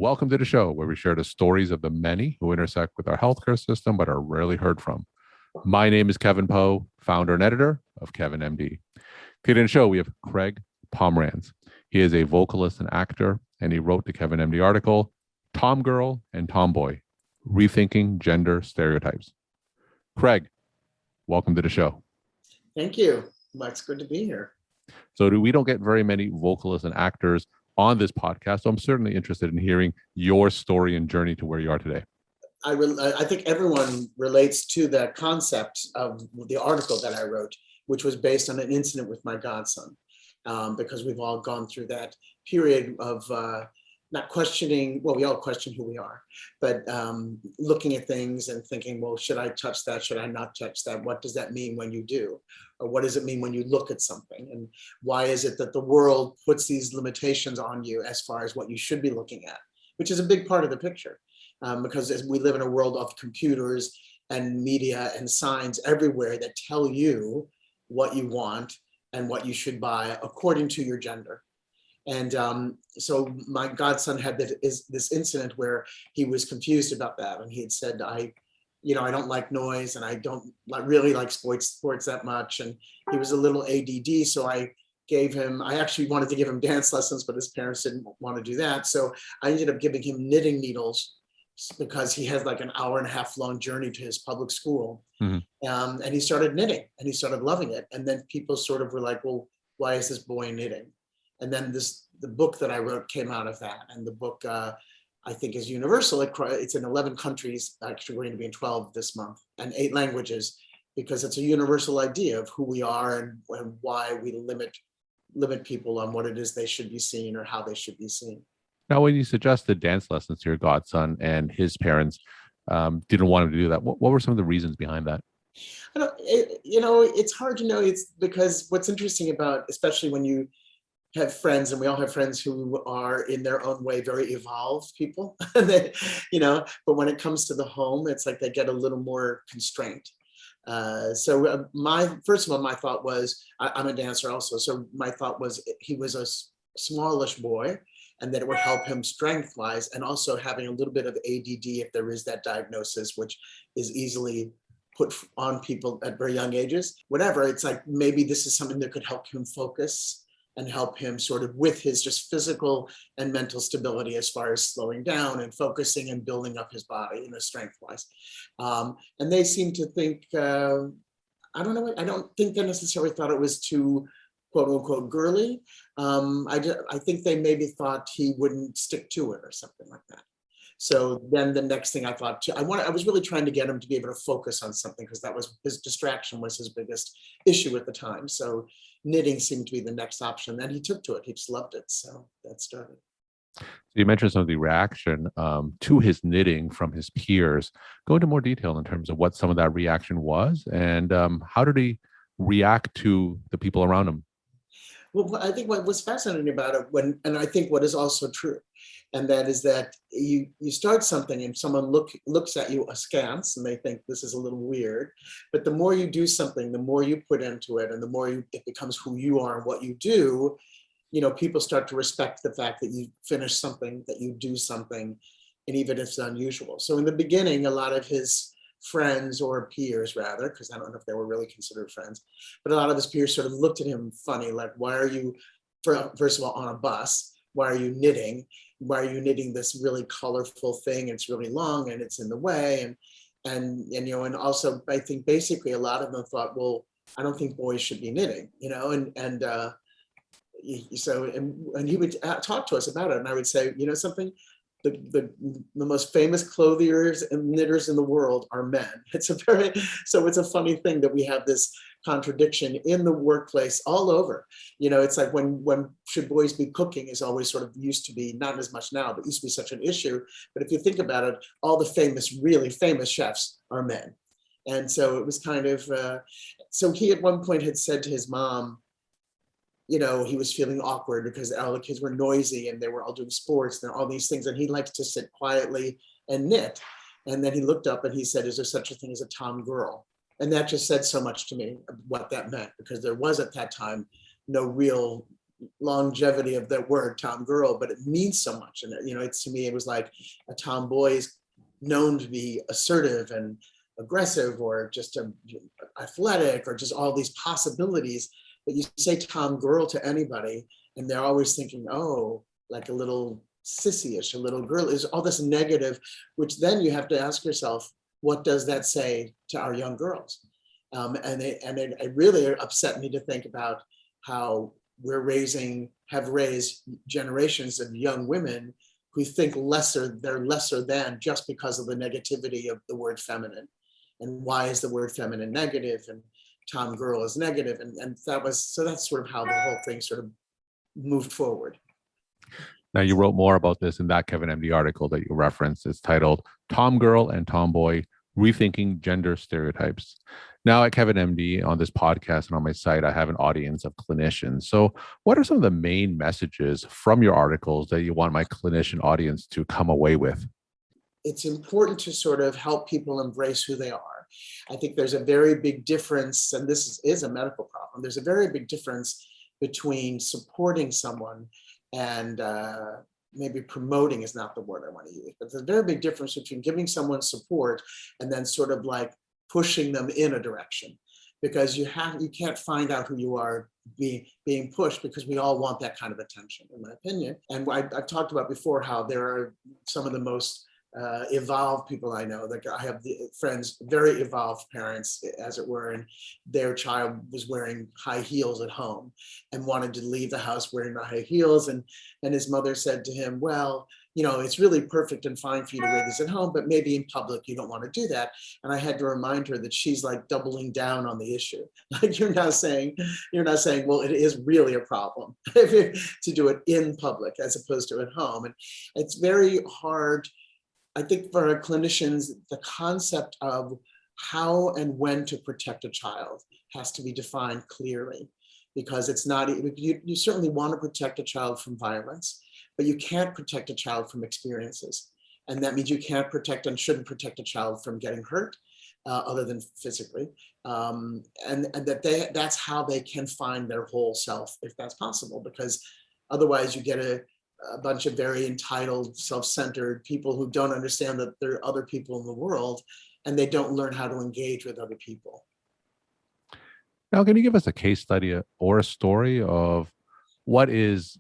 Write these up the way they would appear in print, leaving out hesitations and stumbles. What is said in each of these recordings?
Welcome to the show where we share the stories of the many who intersect with our healthcare system but are rarely heard from. My name is Kevin Poe, founder and editor of Kevin MD. Today in the show, we have Craig Pomranz. He is a vocalist and actor, and he wrote the Kevin MD article, Tomgirl and Tomboy, Rethinking Gender Stereotypes. Craig, welcome to the show. Thank you. Well, it's good to be here. So we don't get very many vocalists and actors on this podcast, so I'm certainly interested in hearing your story and journey to where you are today. I think everyone relates to the concept of the article that I wrote, which was based on an incident with my godson, because we've all gone through that period of not questioning, well, we all question who we are, but looking at things and thinking, well, should I touch that? Should I not touch that? What does that mean when you do? Or what does it mean when you look at something? And why is it that the world puts these limitations on you as far as what you should be looking at, which is a big part of the picture. Because as we live in a world of computers and media and signs everywhere that tell you what you want and what you should buy according to your gender. And so my godson had this incident where he was confused about that. And he had said, I don't like noise and I don't really like sports that much. And he was a little ADD. So I actually wanted to give him dance lessons, but his parents didn't want to do that. So I ended up giving him knitting needles because he has like an hour and a half long journey to his public school. Mm-hmm. And he started knitting and he started loving it. And then people sort of were like, well, why is this boy knitting? And then the book that I wrote came out of that. And the book, I think, is universal. It's in 11 countries, actually we're going to be in 12 this month, and 8 languages, because it's a universal idea of who we are and why we limit people on what it is they should be seen or how they should be seen. Now, when you suggested dance lessons to your godson and his parents didn't want him to do that, what were some of the reasons behind that? It's hard to know. It's because what's interesting about, especially when you have friends, and we all have friends who are in their own way very evolved people, but when it comes to the home, it's like they get a little more constrained. So first of all, my thought was, I'm a dancer also. So my thought was he was a smallish boy, and that it would help him strength-wise, and also having a little bit of ADD if there is that diagnosis, which is easily put on people at very young ages. Whatever, it's like maybe this is something that could help him focus and help him sort of with his just physical and mental stability as far as slowing down and focusing and building up his body, strength-wise. And they seem to think, I don't think they necessarily thought it was too quote unquote girly. I think they maybe thought he wouldn't stick to it or something like that. So then the next thing I thought too, I was really trying to get him to be able to focus on something, because that was his distraction was his biggest issue at the time. So knitting seemed to be the next option, and he took to it. He just loved it. So that started. So you mentioned some of the reaction to his knitting from his peers. Go into more detail in terms of what some of that reaction was, and how did he react to the people around him? Well, I think what was fascinating about it, and I think what is also true, and that is that you start something and someone looks at you askance and they think this is a little weird, but the more you do something, the more you put into it, and the more it becomes who you are and what you do, people start to respect the fact that you finish something, that you do something, and even if it's unusual. So in the beginning, a lot of his friends, or peers rather, because I don't know if they were really considered friends, but a lot of his peers sort of looked at him funny, like, why are you, first of all, on a bus? Why are you knitting? Why are you knitting this really colorful thing? It's really long and it's in the way. And also I think basically a lot of them thought, well, I don't think boys should be knitting, and he would talk to us about it. And I would say, something, the most famous clothiers and knitters in the world are men. It's a funny thing that we have this contradiction in the workplace all over. It's like when should boys be cooking is always sort of used to be, not as much now, but used to be such an issue. But if you think about it, all the really famous chefs are men. And so it was kind of, so he at one point had said to his mom, he was feeling awkward because all the kids were noisy and they were all doing sports and all these things. And he likes to sit quietly and knit. And then he looked up and he said, is there such a thing as a tomgirl? And that just said so much to me what that meant, because there was at that time no real longevity of the word tomgirl, but it means so much. And it's, to me, it was like a tomboy is known to be assertive and aggressive, or just athletic, or just all these possibilities. But you say tomgirl to anybody, and they're always thinking, oh, like a little sissy-ish, a little girl, is all this negative, which then you have to ask yourself, what does that say to our young girls? And it really upset me to think about how have raised generations of young women who think they're lesser than just because of the negativity of the word feminine. And why is the word feminine negative, and tomgirl is negative? And that's sort of how the whole thing sort of moved forward. Now, you wrote more about this in that Kevin MD article that you referenced. It's titled Tomgirl and Tomboy, Rethinking Gender Stereotypes. Now at Kevin MD, on this podcast and on my site, I have an audience of clinicians. So what are some of the main messages from your articles that you want my clinician audience to come away with? It's important to sort of help people embrace who they are. I think there's a very big difference, and this is a medical problem. There's a very big difference between supporting someone and maybe promoting is not the word I want to use, but there's a very big difference between giving someone support and then sort of like pushing them in a direction, because you can't find out who you are being pushed, because we all want that kind of attention, in my opinion. And I've talked about before how there are some of the most evolved people I know. Like, I have friends, very evolved parents, as it were, and their child was wearing high heels at home and wanted to leave the house wearing the high heels. And his mother said to him, well, it's really perfect and fine for you to wear this at home, but maybe in public you don't want to do that. And I had to remind her that she's like doubling down on the issue. Like, you're not saying, well, it is really a problem to do it in public as opposed to at home. And it's very hard, I think, for our clinicians. The concept of how and when to protect a child has to be defined clearly, because it's not, you certainly want to protect a child from violence, but you can't protect a child from experiences. And that means you can't protect and shouldn't protect a child from getting hurt, other than physically. And that's how they can find their whole self, if that's possible, because otherwise you get a bunch of very entitled, self-centered people who don't understand that there are other people in the world, and they don't learn how to engage with other people. Now, can you give us a case study or a story of what is,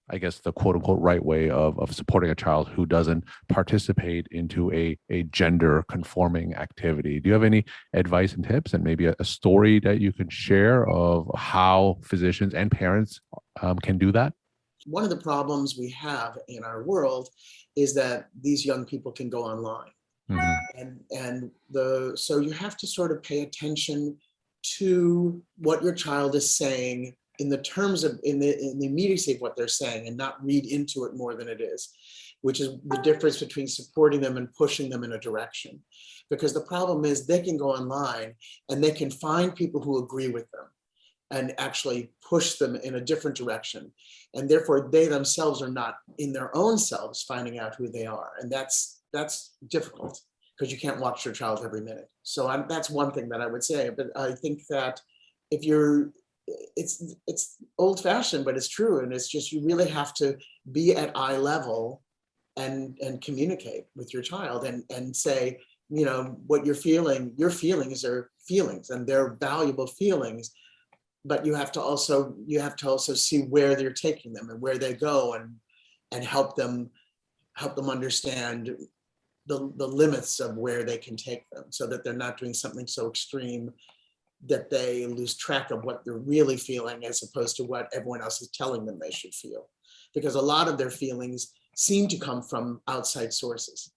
I guess, the quote unquote right way of supporting a child who doesn't participate into a gender conforming activity? Do you have any advice and tips, and maybe a story that you can share of how physicians and parents can do that? One of the problems we have in our world is that these young people can go online. Mm-hmm. So you have to sort of pay attention to what your child is saying in the terms of, in the immediacy of what they're saying, and not read into it more than it is, which is the difference between supporting them and pushing them in a direction. Because the problem is they can go online and they can find people who agree with them and actually push them in a different direction. And therefore they themselves are not in their own selves finding out who they are. And that's difficult, because you can't watch your child every minute. So that's one thing that I would say. But I think that if it's old fashioned, but it's true. And it's just, you really have to be at eye level and communicate with your child and say, what your feelings are feelings, and they're valuable feelings. But you have to also see where they're taking them and where they go, and help them understand the limits of where they can take them, so that they're not doing something so extreme that they lose track of what they're really feeling, as opposed to what everyone else is telling them they should feel. Because a lot of their feelings seem to come from outside sources,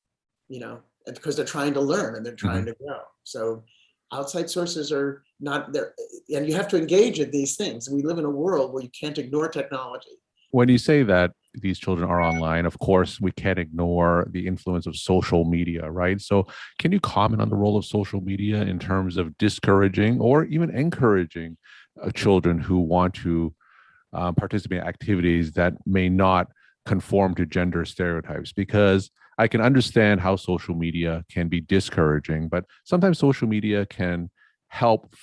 because they're trying to learn and they're trying to grow. So outside sources are not there, and you have to engage in these things. We live in a world where you can't ignore technology. When you say that these children are online, of course, we can't ignore the influence of social media, right? So can you comment on the role of social media in terms of discouraging or even encouraging children who want to participate in activities that may not conform to gender stereotypes? Because I can understand how social media can be discouraging, but sometimes social media can help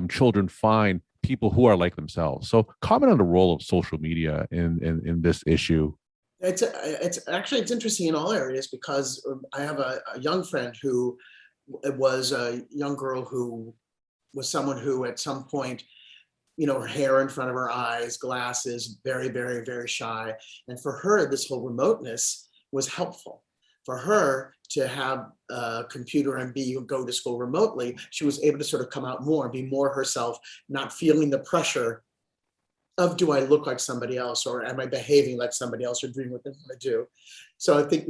children find people who are like themselves. So comment on the role of social media in this issue. It's actually, it's interesting in all areas, because I have a young friend who was a young girl who was someone who at some point, her hair in front of her eyes, glasses, very, very, very shy. And for her, this whole remoteness was helpful. For her to have a computer and go to school remotely, she was able to sort of come out more, be more herself, not feeling the pressure of, do I look like somebody else, or am I behaving like somebody else, or doing what they want to do? So I think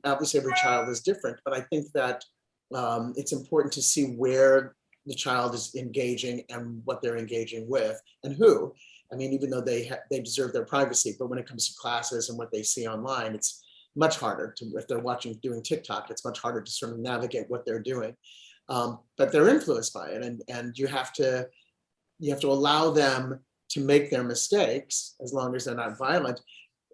obviously every child is different, but I think that it's important to see where the child is engaging and what they're engaging with and who. I mean, even though they deserve their privacy, but when it comes to classes and what they see online, it's much harder to, if they're doing TikTok, it's much harder to sort of navigate what they're doing. But they're influenced by it, and you have to allow them to make their mistakes, as long as they're not violent.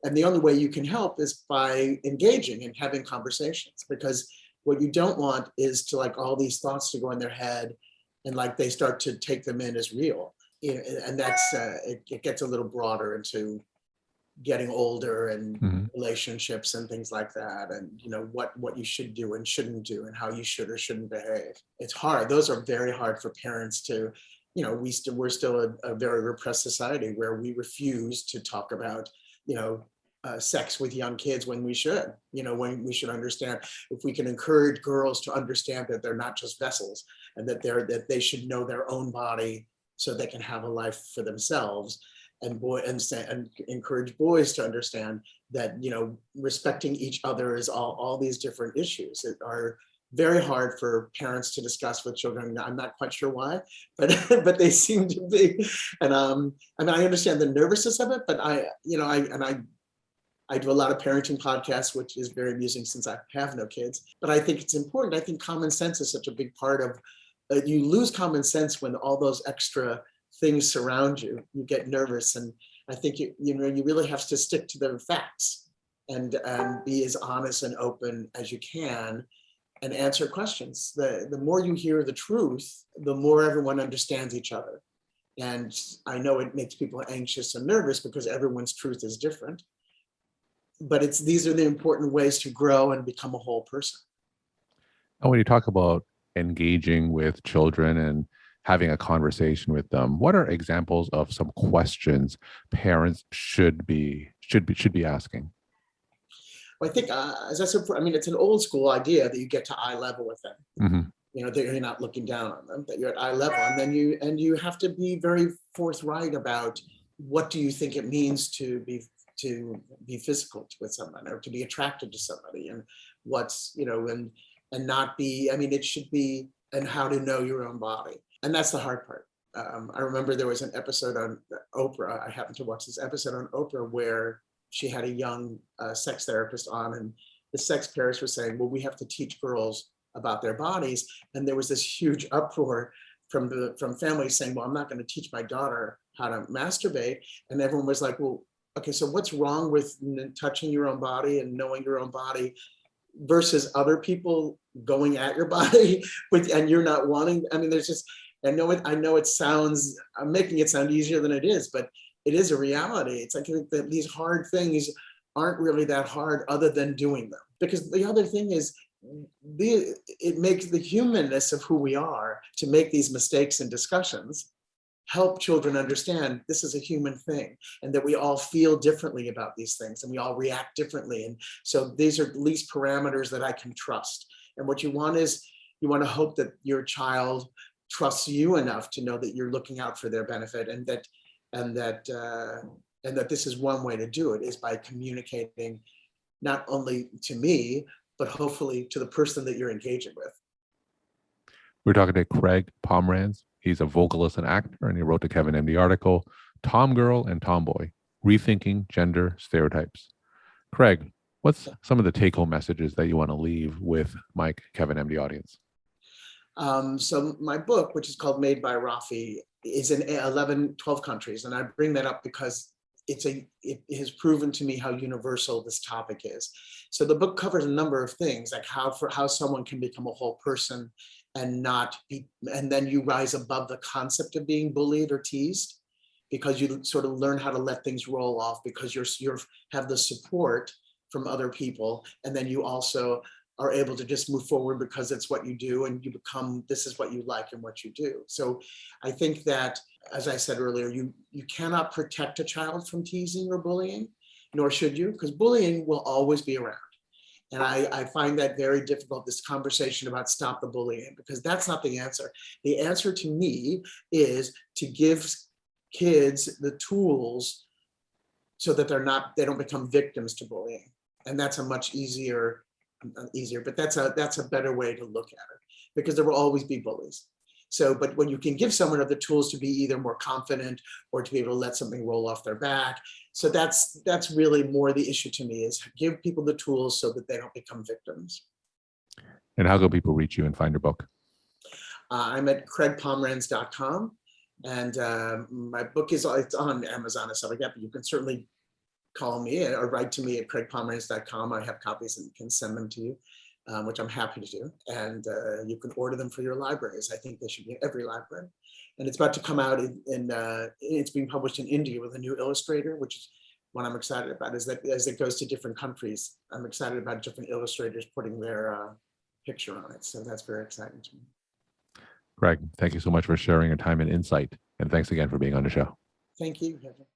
And the only way you can help is by engaging and having conversations, because what you don't want is to all these thoughts to go in their head, and they start to take them in as real. And that's it gets a little broader into getting older and relationships and things like that, and what you should do and shouldn't do, and how you should or shouldn't behave. It's hard. Those are very hard for parents to, we're still a very repressed society where we refuse to talk about sex with young kids when we should. When we should understand, if we can encourage girls to understand that they're not just vessels, and that they should know their own body so they can have a life for themselves. And encourage boys to understand that respecting each other is all these different issues that are very hard for parents to discuss with children. I'm not quite sure why, but they seem to be. And I mean, I understand the nervousness of it, but I do a lot of parenting podcasts, which is very amusing since I have no kids. But I think it's important. I think common sense is such a big part of. You lose common sense when all those extra things surround you. You get nervous, and I think you really have to stick to the facts and be as honest and open as you can, and answer questions. The more you hear the truth, the more everyone understands each other. And I know it makes people anxious and nervous because everyone's truth is different. But these are the important ways to grow and become a whole person. And when you talk about engaging with children and having a conversation with them, what are examples of some questions parents should be asking? Well, I think, as I said, it's an old school idea that you get to eye level with them. That you're not looking down on them, that you're at eye level, and then you have to be very forthright about what do you think it means to be physical with someone, or to be attracted to somebody, and what's and not be. It should be, and how to know your own body. And that's the hard part. I remember there was an episode on Oprah. I happened to watch this episode on Oprah where she had a young sex therapist on, and the sex therapists were saying, well, we have to teach girls about their bodies. And there was this huge uproar from families saying, well, I'm not going to teach my daughter how to masturbate. And everyone was like, well, okay, so what's wrong with touching your own body and knowing your own body versus other people going at your body and you're not wanting? There's just, I know it sounds, I'm making it sound easier than it is, but it is a reality. It's like that these hard things aren't really that hard other than doing them. Because the other thing is, it makes the humanness of who we are to make these mistakes and discussions help children understand this is a human thing, and that we all feel differently about these things, and we all react differently. And so these are at least parameters that I can trust. And what you want is, you want to hope that your child trusts you enough to know that you're looking out for their benefit, and that this is one way to do it, is by communicating not only to me, but hopefully to the person that you're engaging with. We're talking to Craig Pomranz. He's a vocalist and actor, and he wrote the Kevin MD article, Tomgirl and Tomboy, Rethinking Gender Stereotypes. Craig, what's some of the take-home messages that you want to leave with my Kevin MD audience? So my book, which is called Made by Rafi, is in 12 countries. And I bring that up because it has proven to me how universal this topic is. So the book covers a number of things, like how someone can become a whole person, and not be, and then you rise above the concept of being bullied or teased, because you sort of learn how to let things roll off, because you're have the support from other people, and then you also are able to just move forward because it's what you do, and you become, this is what you like and what you do. So I think that, as I said earlier, you cannot protect a child from teasing or bullying, nor should you, because bullying will always be around. And I find that very difficult, this conversation about stop the bullying, because that's not the answer. The answer to me is to give kids the tools so that they don't become victims to bullying. And that's a much easier, but that's a better way to look at it, because there will always be bullies. So, but when you can give someone the tools to be either more confident or to be able to let something roll off their back. So that's really more the issue to me, is give people the tools so that they don't become victims. And how can people reach you and find your book? I'm at craigpomranz.com, and my book it's on Amazon and stuff like that, but you can certainly call me or write to me at craigpomranz.com. I have copies and can send them to you, which I'm happy to do. And you can order them for your libraries. I think they should be in every library. And it's about to come out it's being published in India with a new illustrator, which is what I'm excited about, is that as it goes to different countries, I'm excited about different illustrators putting their picture on it. So that's very exciting to me. Craig, thank you so much for sharing your time and insight. And thanks again for being on the show. Thank you, Kevin.